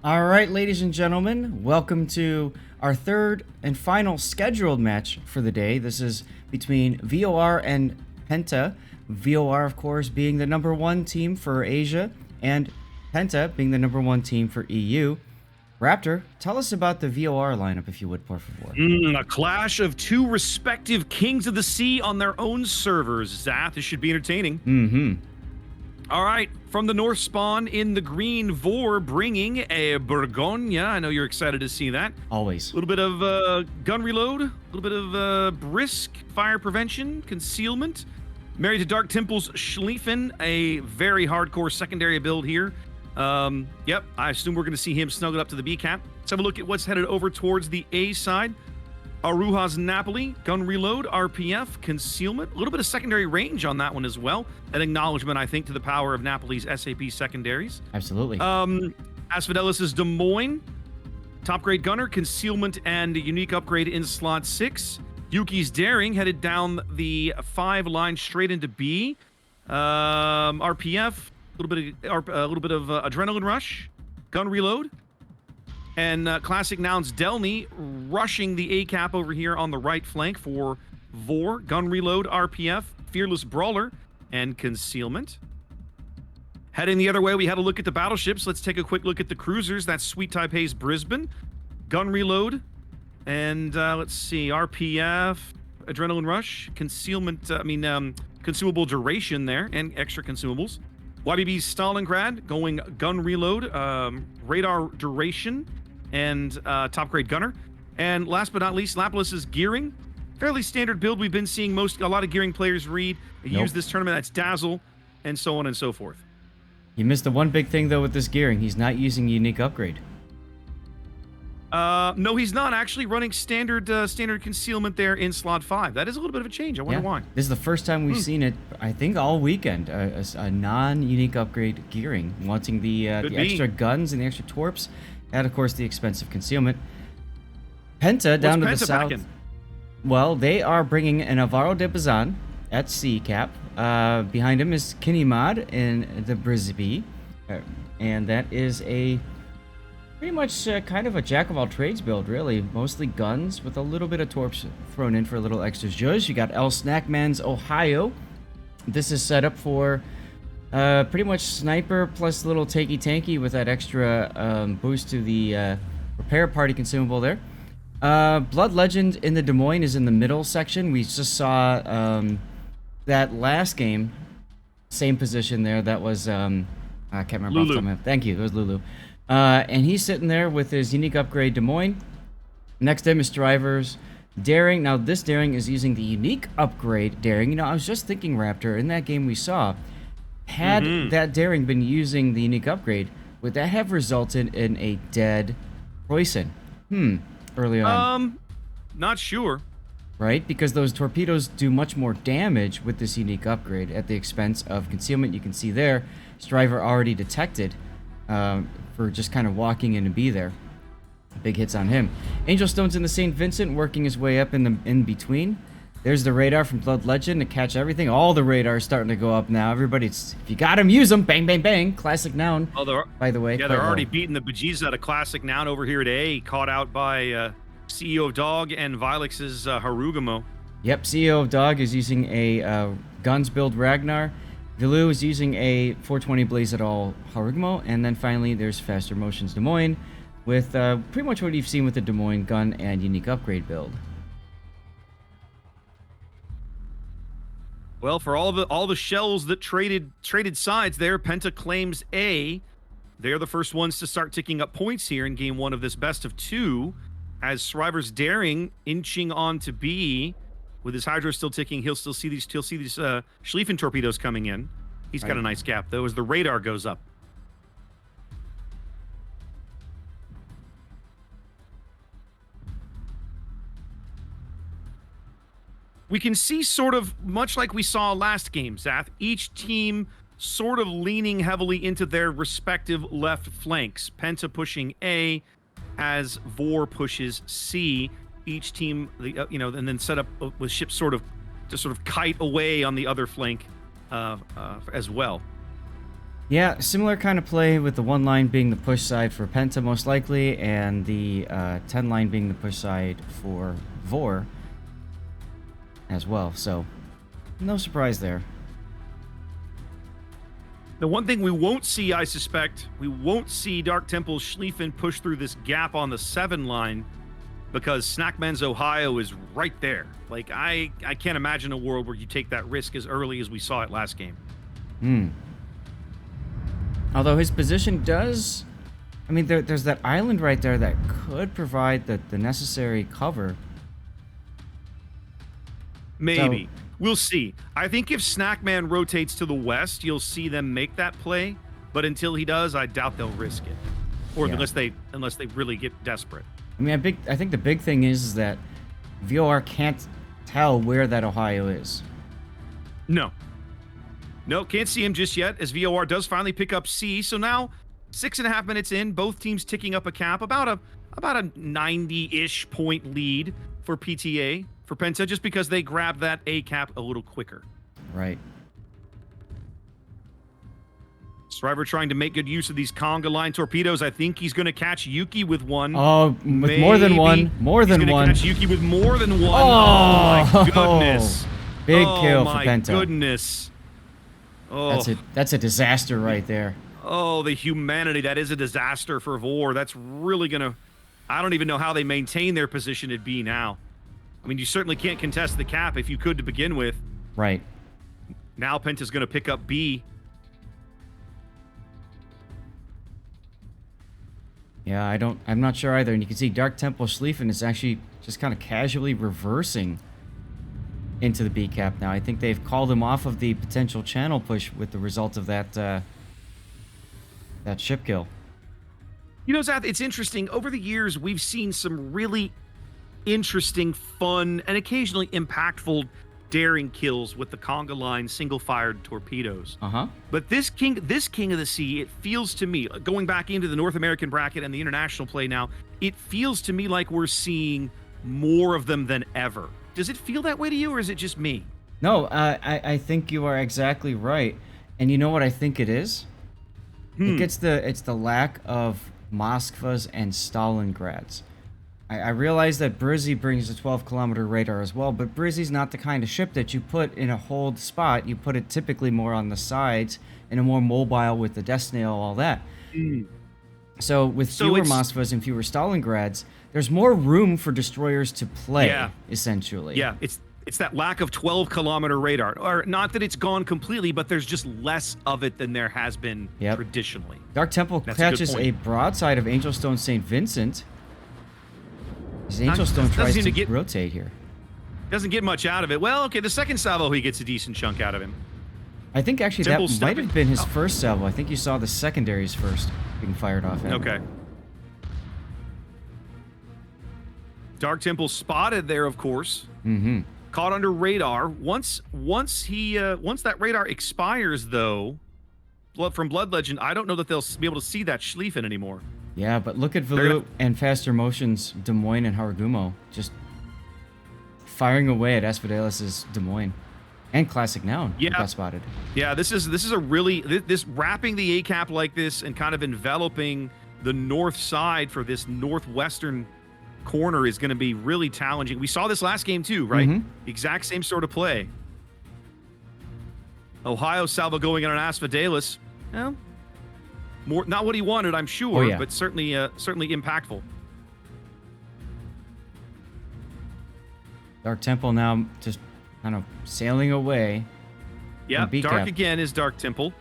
All right, ladies and gentlemen, welcome to our third and final scheduled match for the day. This is between VOR and Penta. VOR, of course, being the number one team for Asia, and Penta being the number one team for EU. Raptor, tell us about the VOR lineup, if you would, por favor. A clash of two respective kings of the sea on their own servers. Zath, this should be entertaining. Mm-hmm. All right, from the North spawn in the green VOR, bringing a Bourgogne. I know you're excited to see that. Always. A little bit of gun reload, a little bit of brisk fire prevention, concealment. Married to Dark Temple's Schlieffen, a very hardcore secondary build here. Yep, I assume we're going to see him snuggled up to the B cap. Let's have a look at what's headed over towards the A side. Aruha's Napoli, gun reload, RPF, concealment. A little bit of secondary range on that one as well. An acknowledgement, I think, to the power of Napoli's SAP secondaries. Absolutely. Asphodelis' Des Moines, top grade gunner, concealment and unique upgrade in slot 6. Yuki's Daring headed down the 5 line straight into B. RPF, a little bit of adrenaline rush, gun reload. And Classic Nouns Delny rushing the A cap over here on the right flank for VOR, gun reload, RPF, Fearless Brawler, and concealment. Heading the other way, we had a look at the battleships. Let's take a quick look at the cruisers. That's Sweet Taipei's Brisbane, gun reload, and let's see, RPF, adrenaline rush, concealment. Consumable duration there, and extra consumables. YBB's Stalingrad going gun reload, radar duration, and top grade gunner. And last but not least, Laplace's gearing. Fairly standard build we've been seeing a lot of gearing players use this tournament. That's Dazzle, and so on and so forth. You missed the one big thing, though, with this gearing. He's not using unique upgrade. No, he's not actually running standard concealment there in slot 5. That is a little bit of a change. I wonder why. This is the first time we've seen it, I think, all weekend. A non-unique upgrade gearing, wanting the extra guns and the extra torps, and of course the expensive concealment. Penta down to the south. Well, they are bringing an Alvaro de Bazan at C cap. Behind him is Kinimad in the Brisbane, and that is a pretty much kind of a jack-of-all-trades build, really. Mostly guns with a little bit of torps thrown in for a little extra zhuzh. You got El Snackman's Ohio. This is set up for pretty much sniper plus little tanky with that extra boost to the repair party consumable there. Blood Legend in the Des Moines is in the middle section. We just saw that last game, same position there. That was, I can't remember off the top of my head. Thank you, it was Lulu. And he's sitting there with his unique upgrade Des Moines. Next to him is Driver's Daring. Now, this Daring is using the unique upgrade Daring. You know, I was just thinking, Raptor, in that game we saw, had that Daring been using the unique upgrade, would that have resulted in a dead Royson? Early on. Not sure. Right? Because those torpedoes do much more damage with this unique upgrade at the expense of concealment. You can see there, Striver already detected for just kind of walking in to be there. Big hits on him. Angel Stone's in the St. Vincent, working his way up in between. There's the radar from Blood Legend to catch everything. All the radars starting to go up now. Everybody's, if you got them, use them. Bang, bang, bang. Classic Noun, by the way. Yeah, they're already beating the bejesus out of Classic Noun over here at A. Caught out by CEO of Dog and Vilex's Harugamo. Yep, CEO of Dog is using a guns build Ragnar. Vilu is using a 420 Blaze at all Harugamo. And then finally, there's Faster Motions Des Moines with pretty much what you've seen with the Des Moines gun and unique upgrade build. Well, for all the shells that traded sides there, Penta claims A. They're the first ones to start ticking up points here in game 1 of this best of 2. As Shriver's Daring inching on to B, with his Hydro still ticking, he'll see these Schlieffen torpedoes coming in. He's got a nice gap though as the radar goes up. We can see sort of much like we saw last game, Zath, each team sort of leaning heavily into their respective left flanks. Penta pushing A as VOR pushes C. Each team, and then set up with ships sort of kite away on the other flank as well. Yeah, similar kind of play with the 1 line being the push side for Penta most likely, and the 10 line being the push side for VOR as well. So, no surprise there. The one thing we won't see, I suspect, we won't see Dark Temple Schlieffen push through this gap on the 7 line because Snackman's Ohio is right there. Like, I can't imagine a world where you take that risk as early as we saw it last game. Although his position does... I mean, there's that island right there that could provide the necessary cover. Maybe. So, we'll see. I think if Snackman rotates to the west, you'll see them make that play. But until he does, I doubt they'll risk it. Or unless they really get desperate. I mean, I think the big thing is that VOR can't tell where that Ohio is. No, can't see him just yet, as VOR does finally pick up C. So now, 6.5 minutes in, both teams ticking up a cap, about a 90-ish point lead for PTA, for Penta, just because they grabbed that A cap a little quicker. Right. Striver trying to make good use of these conga line torpedoes. I think he's going to catch Yuki with one. Oh, with more than one. More than he's one. Catch Yuki with more than one. Oh, my goodness. Big kill for my Penta. Goodness. Oh. That's a disaster right there. Oh, the humanity. That is a disaster for VOR. That's really going to... I don't even know how they maintain their position at B now. I mean, you certainly can't contest the cap if you could to begin with. Right. Now Penta's going to pick up B. Yeah, I'm not sure either. And you can see Dark Temple Schlieffen is actually just kind of casually reversing into the B cap now. I think they've called him off of the potential channel push with the result of that that ship kill. You know, Zath, it's interesting. Over the years, we've seen some really interesting, fun, and occasionally impactful daring kills with the conga line single-fired torpedoes. But this king of the sea, it feels to me, going back into the North American bracket and the international play now, it feels to me like we're seeing more of them than ever. Does it feel that way to you, or is it just me? No, I think you are exactly right. And you know what I think it is? It's the lack of Moskvas and Stalingrads. I realize that Brizzy brings a 12-kilometer radar as well, but Brizzy's not the kind of ship that you put in a hold spot. You put it typically more on the sides and a more mobile with the death snail, all that. So with fewer Moskvas and fewer Stalingrads, there's more room for destroyers to play, essentially. Yeah, it's that lack of 12-kilometer radar. Or not that it's gone completely, but there's just less of it than there has been traditionally. Dark Temple catches a broadside of Angelstone St. Vincent. His Angelstone tries to rotate here. Doesn't get much out of it. Well, okay, the second salvo, he gets a decent chunk out of him. I think actually that might have been his first salvo. I think you saw the secondaries first being fired off him. Okay. Dark Temple spotted there, of course. Caught under radar. Once that radar expires, though, from Blood Legend, I don't know that they'll be able to see that Schlieffen anymore. Yeah, but look at Valu and Faster Motion's Des Moines and Haragumo just firing away at Asphodelis' Des Moines and Classic Noun. Got spotted. Yeah, this is a really this wrapping the A cap like this and kind of enveloping the north side for this northwestern corner is going to be really challenging. We saw this last game too, right? Exact same sort of play. Ohio salvo going on an Asphodelis. Well, not what he wanted, I'm sure, but certainly impactful. Dark Temple now just kind of sailing away. Yeah, Dark again is Dark Temple.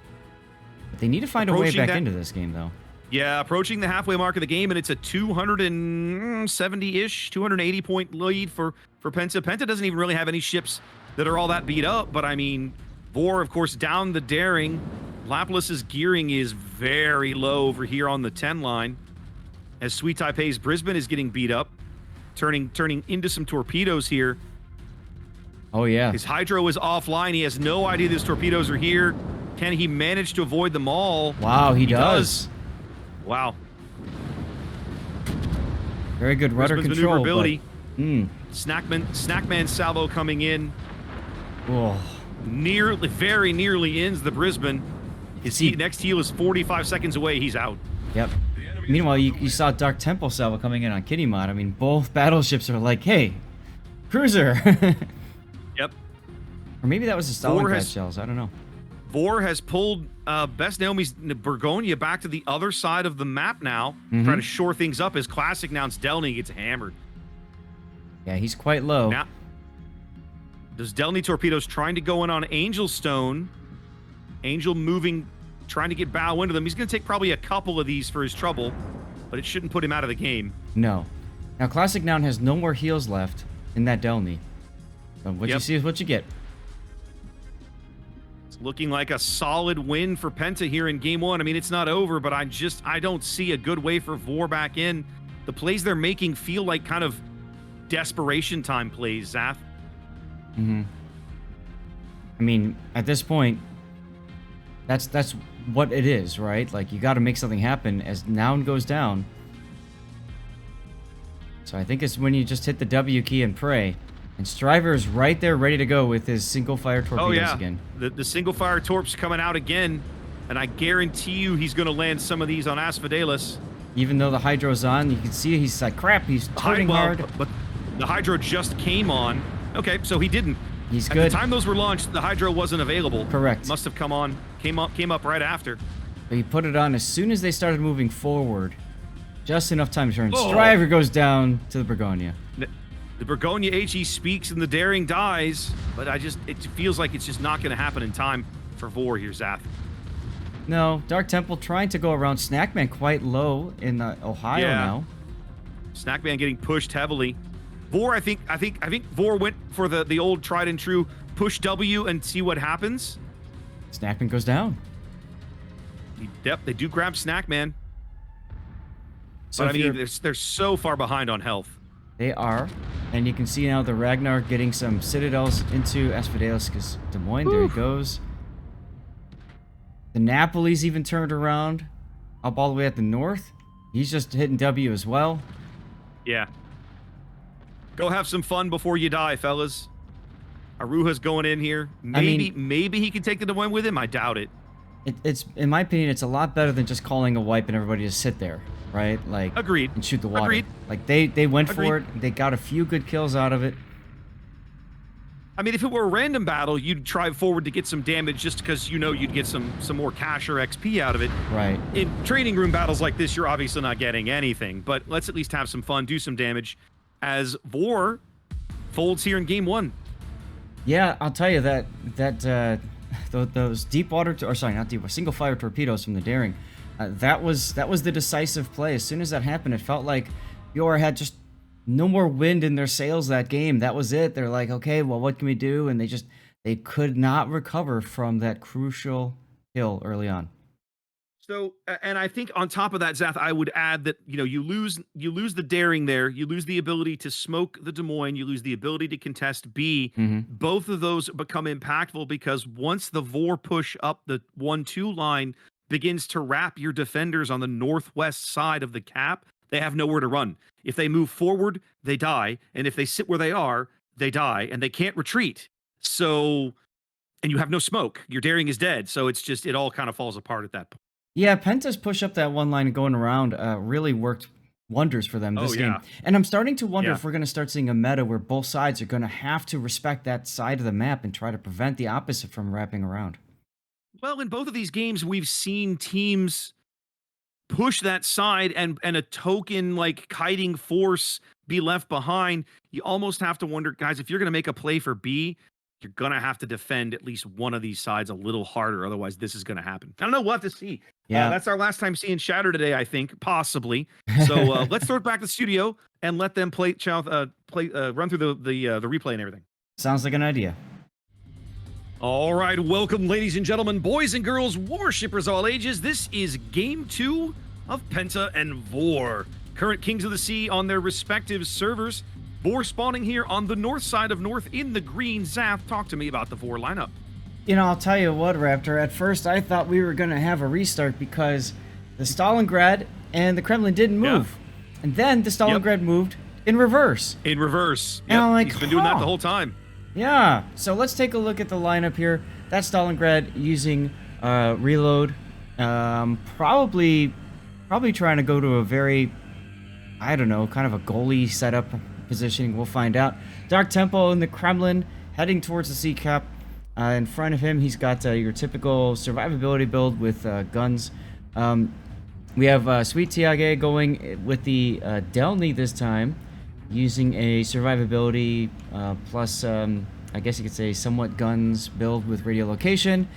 But they need to find a way back into this game, though. Yeah, approaching the halfway mark of the game, and it's a 270-ish, 280-point lead for Penta. Penta doesn't even really have any ships that are all that beat up, but I mean, VOR, of course, down the daring. Laplace's gearing is very low over here on the 10 line, as Sweet Taipei's Brisbane is getting beat up, turning into some torpedoes here. Oh, yeah. His hydro is offline. He has no idea these torpedoes are here. Can he manage to avoid them all? Wow, he does. Wow. Very good rudder control. Maneuverability. Snackman salvo coming in. Oh. Very nearly ends the Brisbane. His next heal is 45 seconds away. He's out. Yep. Meanwhile, you saw Dark Temple Salvo coming in on Kitty Mod. I mean, both battleships are like, hey, cruiser. Yep. Or maybe that was the Stalingrad shells. I don't know. VOR has pulled Best Naomi's Burgonia back to the other side of the map now, trying to shore things up as Classic Nouns Delny gets hammered. Yeah, he's quite low. Now, those Delny torpedoes trying to go in on Angel Stone. Angel moving, trying to get bow into them. He's going to take probably a couple of these for his trouble, but it shouldn't put him out of the game. No. Now, Classic Noun has no more heals left in that Delny. So what you see is what you get. It's looking like a solid win for Penta here in game one. I mean, it's not over, but I don't see a good way for VOR back in. The plays they're making feel like kind of desperation time plays, Zath. I mean, at this point, that's what it is, right? Like, you got to make something happen as Noun goes down. So I think it's when you just hit the W key and pray. And Striver is right there ready to go with his single-fire torpedoes again. The single-fire torps coming out again. And I guarantee you he's going to land some of these on Asphodelos. Even though the Hydro's on, you can see he's like, crap, he's turning hard. But the Hydro just came on. Okay, so he didn't. He's good. At the time those were launched, the Hydro wasn't available. Correct. Must have come up right after. But he put it on as soon as they started moving forward. Just enough time to turn. Striver goes down to the Burgonia. The Burgonia HE speaks and the Daring dies, but it feels like it's just not going to happen in time for VOR here, Zath. No, Dark Temple trying to go around Snackman quite low in Ohio now. Snackman getting pushed heavily. VOR, I think VOR went for the old tried and true push W and see what happens. Snackman goes down. Yep, they do grab Snackman. So but I mean, they're so far behind on health. They are. And you can see now the Ragnar getting some Citadels into Asphodelos because Des Moines, there he goes. The Napoli's even turned around up all the way at the north. He's just hitting W as well. Yeah. Go have some fun before you die, fellas. Aruha's going in here. Maybe he can take the Des Moines with him. I doubt it. It's in my opinion, it's a lot better than just calling a wipe and everybody just sit there, right? Like, agreed. And shoot the water. Agreed. Like they went for it. They got a few good kills out of it. I mean, if it were a random battle, you'd try forward to get some damage just because you know you'd get some more cash or XP out of it. Right. In training room battles like this, you're obviously not getting anything. But let's at least have some fun, do some damage, as VOR folds here in game one. Yeah, I'll tell you that those deep water, or sorry, not deep, single fire torpedoes from the Daring, that was the decisive play. As soon as that happened, it felt like VOR had just no more wind in their sails that game. That was it. They're like, okay, well, what can we do? And they could not recover from that crucial kill early on. So, and I think on top of that, Zath, I would add that, you lose the Daring there. You lose the ability to smoke the Des Moines. You lose the ability to contest B. Both of those become impactful because once the VOR push up the 1-2 line begins to wrap your defenders on the northwest side of the cap, they have nowhere to run. If they move forward, they die. And if they sit where they are, they die. And they can't retreat. So, and you have no smoke. Your Daring is dead. So it all kind of falls apart at that point. Yeah, Penta's push up that one line going around really worked wonders for them this game. And I'm starting to wonder if we're going to start seeing a meta where both sides are going to have to respect that side of the map and try to prevent the opposite from wrapping around. Well, in both of these games, we've seen teams push that side and a token like kiting force be left behind. You almost have to wonder, guys, if you're going to make a play for B, you're going to have to defend at least one of these sides a little harder. Otherwise, this is going to happen. I don't know. We'll have to see. Yeah. That's our last time seeing Shatter today, I think, possibly. So let's throw it back to the studio and let them run through the replay and everything. Sounds like an idea. All right. Welcome, ladies and gentlemen, boys and girls, Warshippers all ages. This is game 2 of Penta and VOR. Current Kings of the Sea on their respective servers. VOR spawning here on the north side of North in the green. Zath, talk to me about the VOR lineup. I'll tell you what, Raptor. At first, I thought we were going to have a restart because the Stalingrad and the Kremlin didn't move. Yeah. And then the Stalingrad moved in reverse. In reverse. And I'm like, he's been doing that the whole time. Yeah. So let's take a look at the lineup here. That's Stalingrad using reload. Probably trying to go to a very, I don't know, kind of a goalie setup positioning. We'll find out. Dark Tempo in the Kremlin, heading towards the sea cap. In front of him, he's got your typical survivability build with guns. We have Sweet Tiage going with the Delny this time, using a survivability plus, I guess you could say, somewhat guns build with radiolocation.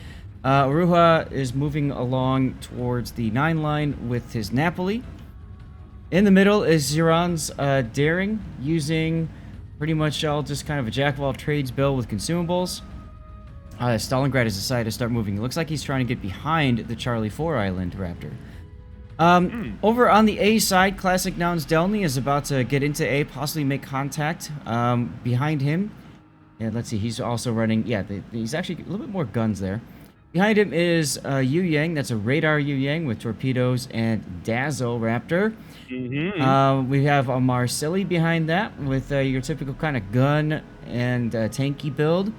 Aruha is moving along towards the 9 line with his Napoli. In the middle is Ziran's Daring, using pretty much all just kind of a jack of all trades build with consumables. Stalingrad has decided to start moving. It looks like he's trying to get behind the Charlie 4 Island Raptor. Over on the A side, Classic Nouns Delny is about to get into A, possibly make contact. Behind him, and let's see, he's also running, he's actually a little bit more guns there. Behind him is Yu Yang, that's a radar Yu Yang with torpedoes and Dazzle Raptor. We have a Marceli behind that with your typical kind of gun and tanky build.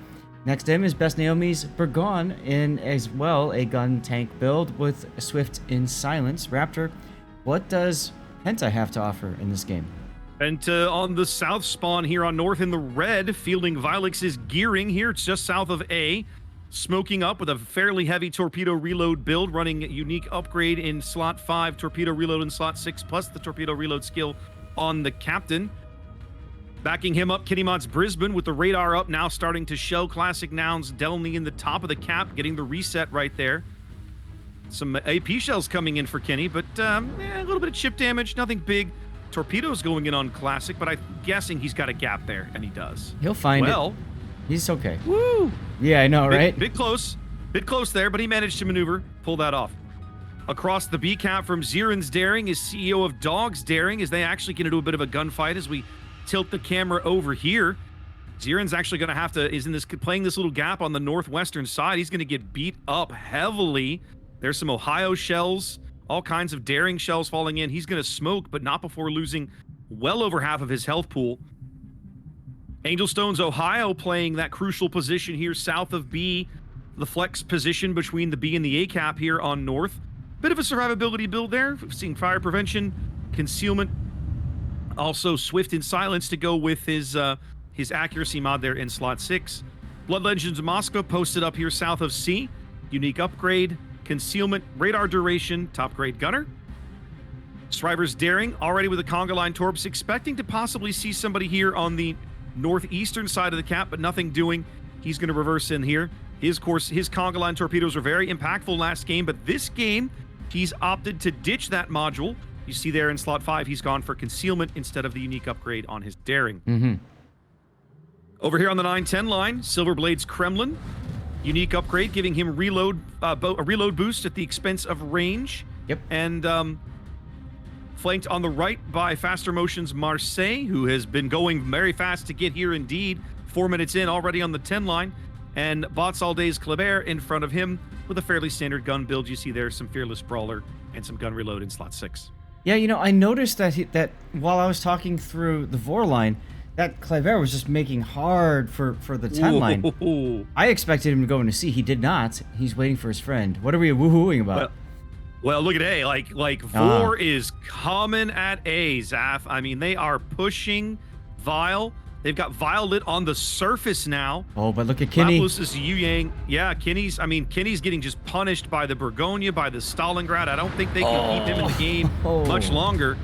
Next to him is Best Naomi's Burgon in as well a gun tank build with Swift in Silence. Raptor, what does Penta have to offer in this game? Penta on the south spawn here on north in the red, fielding Vilex's gearing here. It's just south of A. Smoking up with a fairly heavy torpedo reload build, running unique upgrade in slot 5, torpedo reload in slot 6, plus the torpedo reload skill on the captain. Backing him up, Kitty Mods Brisbane with the radar up, now starting to show Classic Nouns Delny in the top of the cap, getting the reset right there. Some AP shells coming in for Kenny, but a little bit of chip damage, nothing big. Torpedoes going in on Classic, but I'm guessing he's got a gap there, and he does. He'll find it. He's okay. Woo! Yeah, I know, right? Bit close there, but he managed to maneuver, pull that off. Across the B cap from Ziran's Daring is CEO of Dogs Daring, as they actually get into a bit of a gunfight as we tilt the camera over here. Ziran's actually going to have to, playing this little gap on the northwestern side. He's going to get beat up heavily. There's some Ohio shells, all kinds of Daring shells falling in. He's going to smoke, but not before losing well over half of his health pool. Angel Stones Ohio playing that crucial position here south of B, the flex position between the B and the A cap here on north. Bit of a survivability build there. We've seen fire prevention, concealment, also Swift in Silence to go with his accuracy mod there in slot 6. Blood Legends of Moscow posted up here south of C. Unique upgrade, concealment, radar duration, top grade gunner. Striver's Daring already with a conga line torps, expecting to possibly see somebody here on the northeastern side of the cap, but nothing doing. He's going to reverse in here. His conga line torpedoes were very impactful last game, but this game, he's opted to ditch that module. You see there in slot 5, he's gone for concealment instead of the unique upgrade on his Daring. Over here on the 9-10 line, Silverblade's Kremlin. Unique upgrade, giving him a reload boost at the expense of range. Yep. And flanked on the right by Faster Motion's Marseille, who has been going very fast to get here indeed. 4 minutes in, already on the 10 line. And Bots All Day's Kleber in front of him with a fairly standard gun build. You see there some Fearless Brawler and some gun reload in slot 6. Yeah, you know, I noticed that while I was talking through the VOR line, that Kleber was just making hard for the 10 line. I expected him to go into C. He did not. He's waiting for his friend. What are we woohooing about? Well, look at A. Like VOR is coming at A, Zath. I mean, they are pushing Vile. They've got Vile lit on the surface now. Oh, but look at Kinney. Laplos is Yu Yang. Yeah, Kinney's getting just punished by the Burgonia, by the Stalingrad. I don't think they can keep him in the game much longer.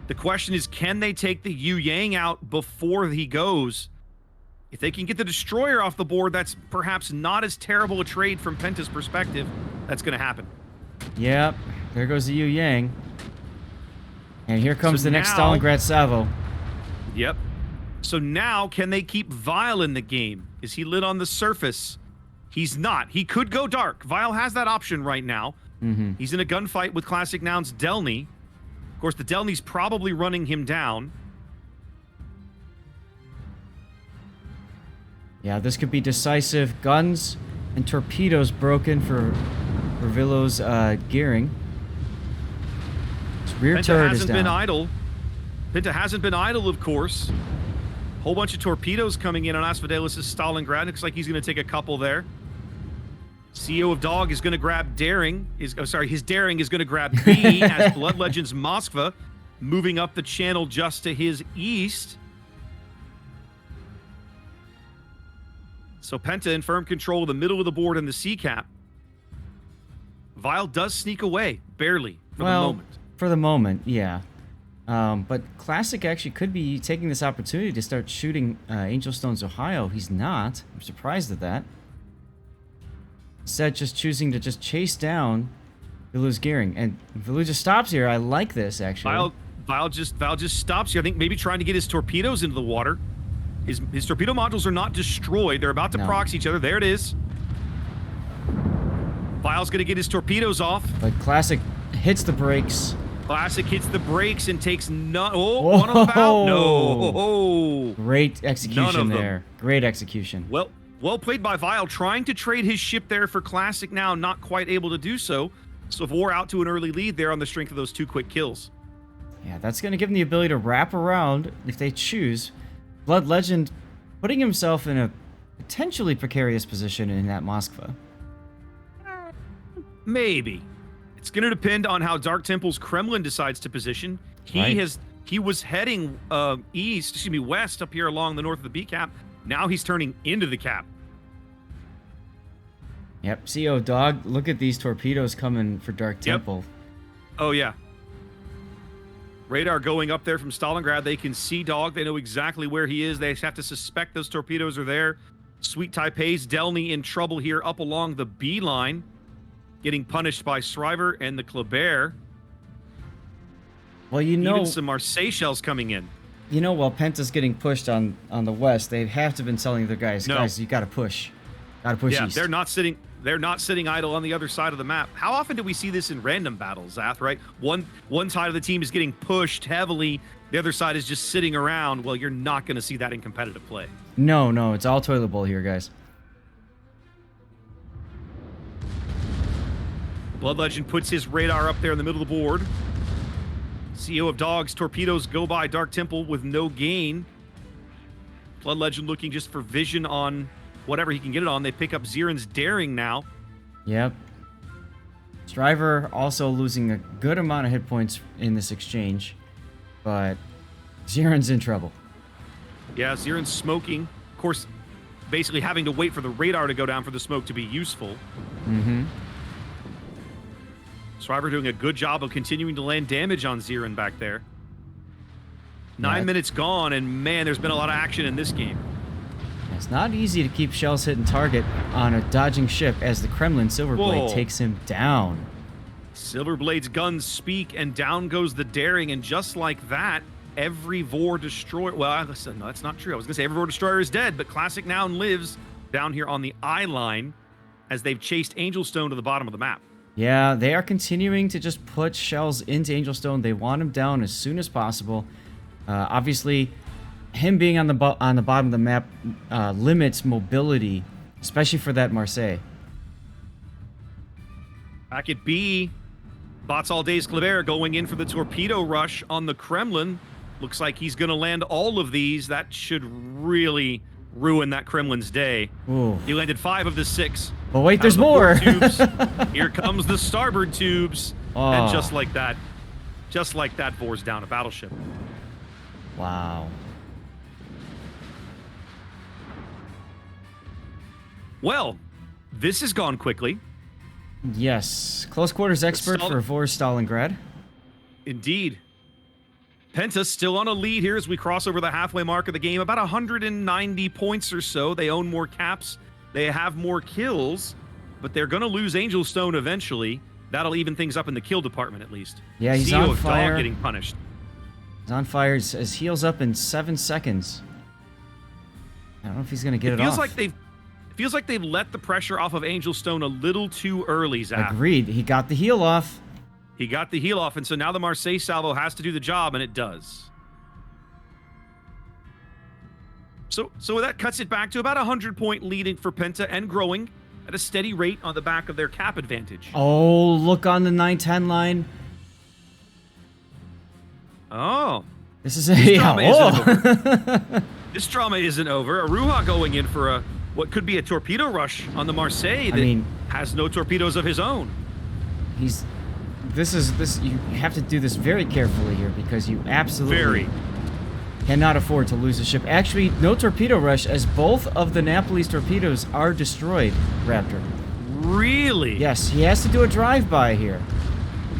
The question is, can they take the Yu Yang out before he goes? If they can get the Destroyer off the board, that's perhaps not as terrible a trade from Penta's perspective. That's going to happen. Yep, there goes the Yu Yang. And here comes the next Stalingrad Salvo. Yep. So now, can they keep Vile in the game? Is he lit on the surface? He's not. He could go dark. Vile has that option right now. He's in a gunfight with Classic Nouns Delny. Of course, the Delny's probably running him down. Yeah, this could be decisive. Guns and torpedoes broken for Villo's gearing. His rear turret is down. Penta hasn't been idle, of course. Whole bunch of torpedoes coming in on Asphodelis' Stalingrad. Looks like he's going to take a couple there. CEO of Dog is going to grab Daring. His Daring is going to grab B as Blood Legends Moskva moving up the channel just to his east. So Penta in firm control of the middle of the board and the C cap. Vile does sneak away, barely, for the moment. For the moment, yeah. But Classic actually could be taking this opportunity to start shooting Angel Stone's Ohio. He's not. I'm surprised at that. Instead, just choosing to just chase down Vilu's gearing. And Vilu just stops here. I like this, actually. Vile just stops here. I think maybe trying to get his torpedoes into the water. His torpedo modules are not destroyed. They're about to proxy each other. There it is. Vile's going to get his torpedoes off. But Classic hits the brakes. Classic hits the brakes and takes none. Oh, one on the bow. No. Great execution there. Great execution. Well played by Vile, trying to trade his ship there for Classic now, not quite able to do so. So VOR out to an early lead there on the strength of those 2 quick kills. Yeah, that's going to give them the ability to wrap around if they choose. Blood Legend putting himself in a potentially precarious position in that Moskva. Maybe. It's going to depend on how Dark Temple's Kremlin decides to position. He was heading west up here along the north of the B cap. Now he's turning into the cap. Yep, CO Dog, look at these torpedoes coming for Dark Temple. Oh, yeah. Radar going up there from Stalingrad. They can see Dog. They know exactly where he is. They just have to suspect those torpedoes are there. Sweet Taipei's Delny in trouble here up along the B line. Getting punished by Shriver and the Kleber. Well, you know... Even some Marseille shells coming in. You know, while Penta's getting pushed on the west, they have to have been telling their guys, guys, you got to push. Got to push east. They're not sitting idle on the other side of the map. How often do we see this in random battles, Zath, right? One side of the team is getting pushed heavily. The other side is just sitting around. Well, you're not going to see that in competitive play. No, it's all toilet bowl here, guys. Blood Legend puts his radar up there in the middle of the board. CEO of Dogs, torpedoes go by Dark Temple with no gain. Blood Legend looking just for vision on whatever he can get it on. They pick up Ziren's Daring now. Yep. Shriver also losing a good amount of hit points in this exchange, but Ziren's in trouble. Yeah, Ziren's smoking. Of course, basically having to wait for the radar to go down for the smoke to be useful. Mm-hmm. Shriver doing a good job of continuing to land damage on Ziren back there. 9 minutes gone, and man, there's been a lot of action in this game. It's not easy to keep shells hitting target on a dodging ship as the Kremlin Silverblade takes him down. Silverblade's guns speak, and down goes the Daring, and just like that, every VOR destroyer... Well, listen, no, that's not true. I was going to say every VOR destroyer is dead, but Classic now lives down here on the eye line as they've chased Angel Stone to the bottom of the map. Yeah, they are continuing to just put shells into Angel Stone. They want him down as soon as possible. Obviously, him being on the bottom of the map limits mobility, especially for that Marseille. Back at B, Bots All Day's Kleber going in for the torpedo rush on the Kremlin. Looks like he's going to land all of these. That should really ruin that Kremlin's day. Ooh. He landed 5 of the 6. But wait, there's more. Here comes the starboard tubes. Oh. And just like that, VOR's down a battleship. Wow. Well, this has gone quickly. Yes. Close quarters expert for VOR Stalingrad. Indeed. Penta still on a lead here as we cross over the halfway mark of the game. About 190 points or so. They own more caps. They have more kills, but they're going to lose Angel Stone eventually. That'll even things up in the kill department, at least. Yeah, he's CEO on fire. Dog getting punished. He's on fire. His heals up in 7 seconds. I don't know if he's going to get it off. It feels like they've let the pressure off of Angel Stone a little too early, Zath. Agreed. He got the heal off. He got the heal off, and so now the Marseille salvo has to do the job, and it does. So that cuts it back to about 100-point leading for Penta and growing at a steady rate on the back of their cap advantage. Oh, look on the 9-10 line. Oh. This is a... This drama isn't over. Aruha going in for what could be a torpedo rush on the Marseille that has no torpedoes of his own. You have to do this very carefully here because you absolutely cannot afford to lose a ship. Actually, no torpedo rush as both of the Napoli's torpedoes are destroyed, Raptor. Really? Yes, he has to do a drive-by here.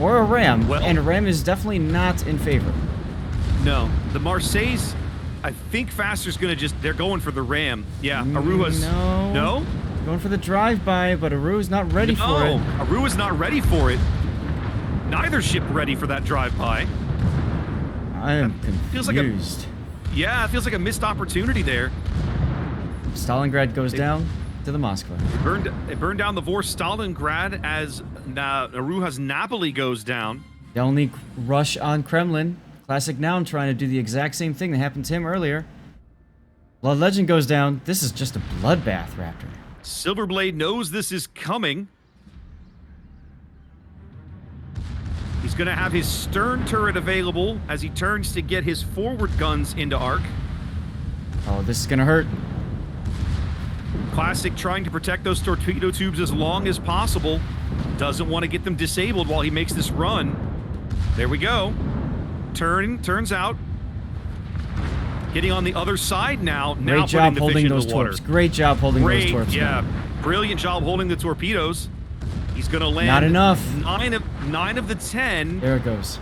Or a ram, and a ram is definitely not in favor. No, the Marseille's, I think Faster's gonna they're going for the ram. Yeah, Arua's... No? Going for the drive-by, but Arua's not ready for it. No, Arua's not ready for it. Neither ship ready for that drive-by. I am confused. Yeah, it feels like a missed opportunity there. Stalingrad goes down to the Moskva. It burned down the VOR Stalingrad as Aruha's Napoli goes down. The only rush on Kremlin. Classic Noun trying to do the exact same thing that happened to him earlier. Blood Legend goes down. This is just a bloodbath, Raptor. Silverblade knows this is coming. He's going to have his stern turret available as he turns to get his forward guns into arc. Oh, this is going to hurt. Classic trying to protect those torpedo tubes as long as possible. Doesn't want to get them disabled while he makes this run. There we go. Turns out. Getting on the other side now. Great job holding those torps. Great job holding those torps. Yeah, brilliant job holding the torpedoes. He's going to land. Not enough. 9 of the 10. There it goes.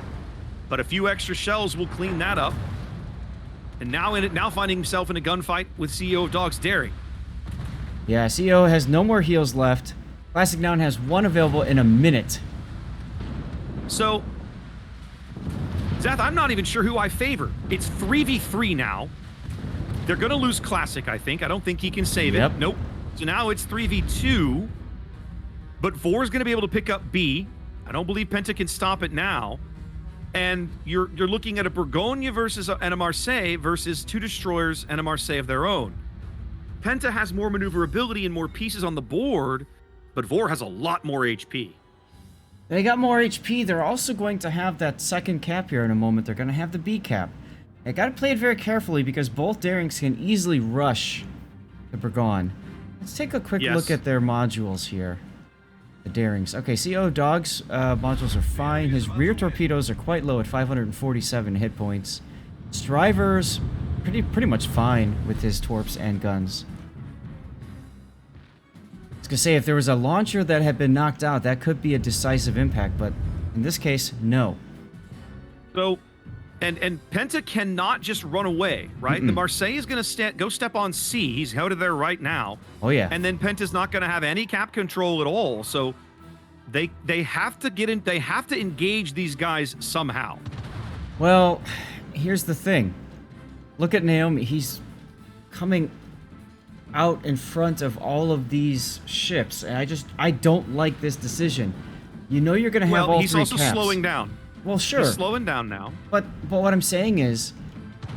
But a few extra shells will clean that up. And now finding himself in a gunfight with CEO of Dogs Daring. Yeah, CEO has no more heals left. Classic Noun has one available in a minute. So, Zath, I'm not even sure who I favor. It's 3v3 now. They're going to lose Classic, I think. I don't think he can save it. Nope. So now it's 3v2. But VOR is going to be able to pick up B. I don't believe Penta can stop it now. And you're looking at a Bourgogne versus and a Marseille versus 2 destroyers and a Marseille of their own. Penta has more maneuverability and more pieces on the board, but VOR has a lot more HP. They got more HP. They're also going to have that second cap here in a moment. They're going to have the B cap. They got to play it very carefully because both Darings can easily rush the Bourgogne. Let's take a quick look at their modules here. The Darings. Okay, CO Dogs modules are fine. His rear torpedoes are quite low at 547 hit points. Strivers, pretty much fine with his torps and guns. I was gonna say, if there was a launcher that had been knocked out, that could be a decisive impact, but in this case, no. So, and Penta cannot just run away, right? The Marseille is gonna go step on C. He's out of there right now. Oh yeah. And then Penta's not gonna have any cap control at all. So they have to get in. They have to engage these guys somehow. Well, here's the thing. Look at Naomi. He's coming out in front of all of these ships, and I don't like this decision. You know you're going to have all 3 caps. Well, he's also slowing down. Well, sure. He's slowing down now. But what I'm saying is,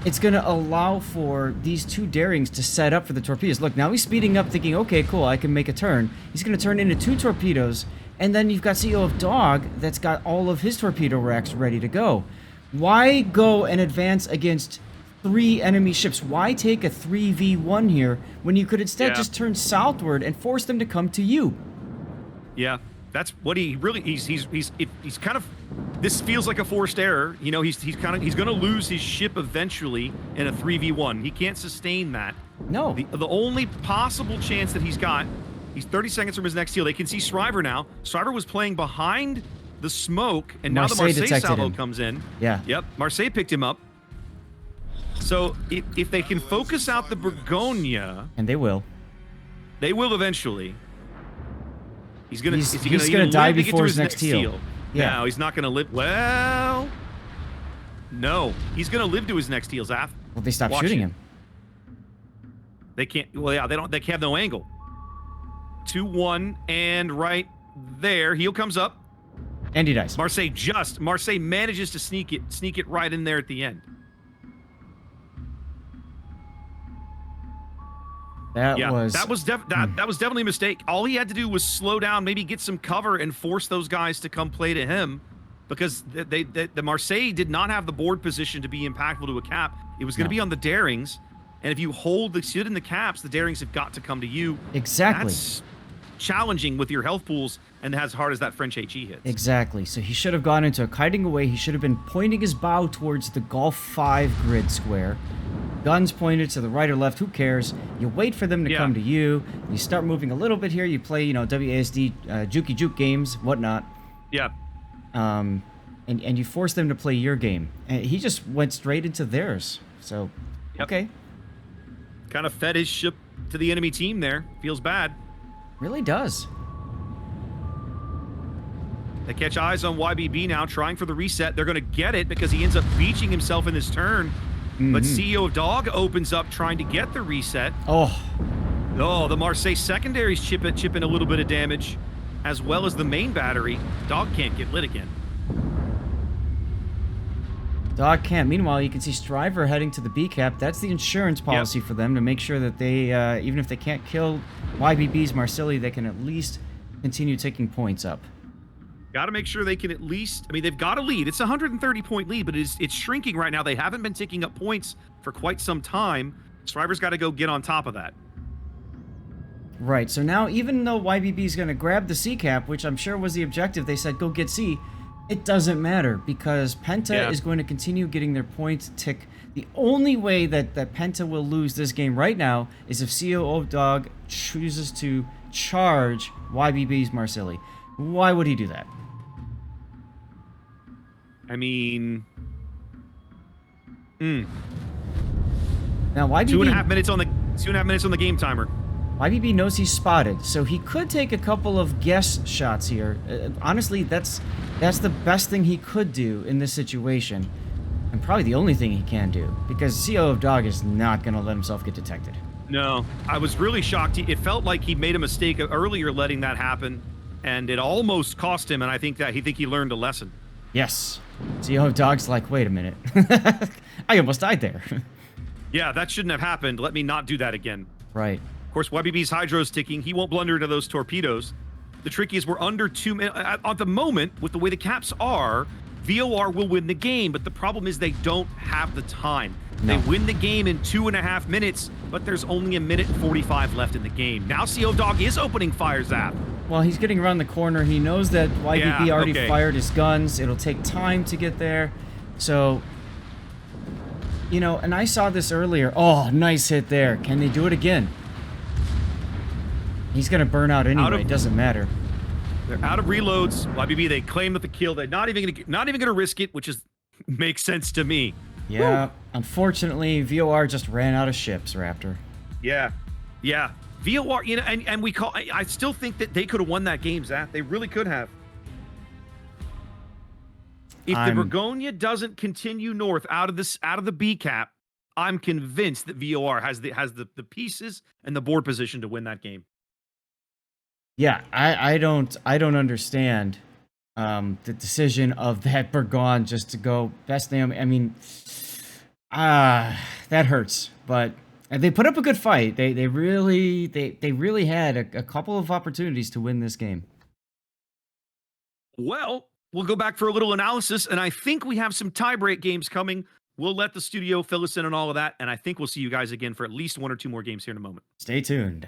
it's going to allow for these 2 Darings to set up for the torpedoes. Look, now he's speeding up, thinking, okay, cool, I can make a turn. He's going to turn into 2 torpedoes, and then you've got CEO of Dog that's got all of his torpedo racks ready to go. Why go and advance against 3 enemy ships? Why take a 3v1 here when you could instead just turn southward and force them to come to you? Yeah, that's what he really he's kind of, this feels like a forced error. You know, he's going to lose his ship eventually in a 3v1. He can't sustain that. No. The only possible chance that he's got, he's 30 seconds from his next heal. They can see Shriver now. Shriver was playing behind the smoke, and now the Marseille salvo comes in. Yeah. Yep, Marseille picked him up. So if they can focus out the Bourgogne, and they will eventually. He's gonna die before his next heal. Yeah. No, he's not gonna live. Well, no, he's gonna live to his next heal, Zath. Well, they stopped shooting him. They can't. Well, yeah, they don't. They have no angle. 2-1, and right there, heal comes up, and he dies. Marseille manages to sneak it right in there at the end. That was definitely a mistake. All he had to do was slow down, maybe get some cover, and force those guys to come play to him, because the Marseille did not have the board position to be impactful to a cap. It was going to be on the Darings, And if you hold the sit in the caps, the Darings have got to come to you. Exactly. That's challenging with your health pools and as hard as that French HE hits. Exactly. So he should have gone into a kiting away. He should have been pointing his bow towards the Golf 5 grid square. Guns pointed to the right or left, who cares? You wait for them to come to you. You start moving a little bit here. You play, you know, WASD, Jukey Juke games, whatnot. Yeah. And you force them to play your game. And he just went straight into theirs. So, okay. Kind of fed his ship to the enemy team there. Feels bad. Really does. They catch eyes on YBB now, trying for the reset. They're going to get it because he ends up beaching himself in this turn. But CEO of Dog opens up trying to get the reset. Oh, the Marseille secondaries chip in a little bit of damage, as well as the main battery. Dog can't get lit again. Dog can't. Meanwhile, you can see Striver heading to the B cap. That's the insurance policy for them to make sure that they, even if they can't kill YBB's Marseille, they can at least continue taking points up. Got to make sure they can at least, I mean, they've got a lead. It's a 130-point lead, but it's shrinking right now. They haven't been ticking up points for quite some time. Striver's got to go get on top of that. Right, so now even though YBB is going to grab the C cap, which I'm sure was the objective, they said go get C, it doesn't matter because Penta is going to continue getting their points tick. The only way that Penta will lose this game right now is if CEO Dog chooses to charge YBB's Marseille. Why would he do that? I mean, now YBB 2.5 minutes on the 2.5 minutes on the game timer. YBB knows he's spotted, so he could take a couple of guess shots here. Honestly, that's the best thing he could do in this situation, and probably the only thing he can do because CEO of Dog is not going to let himself get detected. No, I was really shocked. It felt like he made a mistake earlier letting that happen, and it almost cost him. And I think he learned a lesson. Yes. CEO of Dog's like, wait a minute, I almost died there. Yeah, that shouldn't have happened. Let me not do that again. Right. Of course, YBB's Hydro's ticking. He won't blunder into those torpedoes. The trick is we're under 2 minutes. At the moment, with the way the caps are, VOR will win the game, but the problem is they don't have the time. No. They win the game in 2.5 minutes, but there's only 1:45 left in the game. Now CEO Dog is opening fire, Zath. Well, he's getting around the corner. He knows that YBB already fired his guns. It'll take time to get there. So, you know, and I saw this earlier. Oh, nice hit there. Can they do it again? He's going to burn out anyway. It doesn't matter. They're out of reloads. YBB, they claim that the kill. They're not even going to risk it, which makes sense to me. Yeah. Woo! Unfortunately, VOR just ran out of ships, Raptor. Yeah. Yeah. VOR, you know, and I still think that they could have won that game, Zath. They really could have. If the Bergonia doesn't continue north out of the B cap, I'm convinced that VOR has the pieces and the board position to win that game. Yeah, I don't understand the decision of that Bergon just to go best name. I mean, that hurts, but they put up a good fight. They really had a couple of opportunities to win this game. Well, we'll go back for a little analysis, and I think we have some tiebreak games coming. We'll let the studio fill us in on all of that, and I think we'll see you guys again for at least 1 or 2 more games here in a moment. Stay tuned.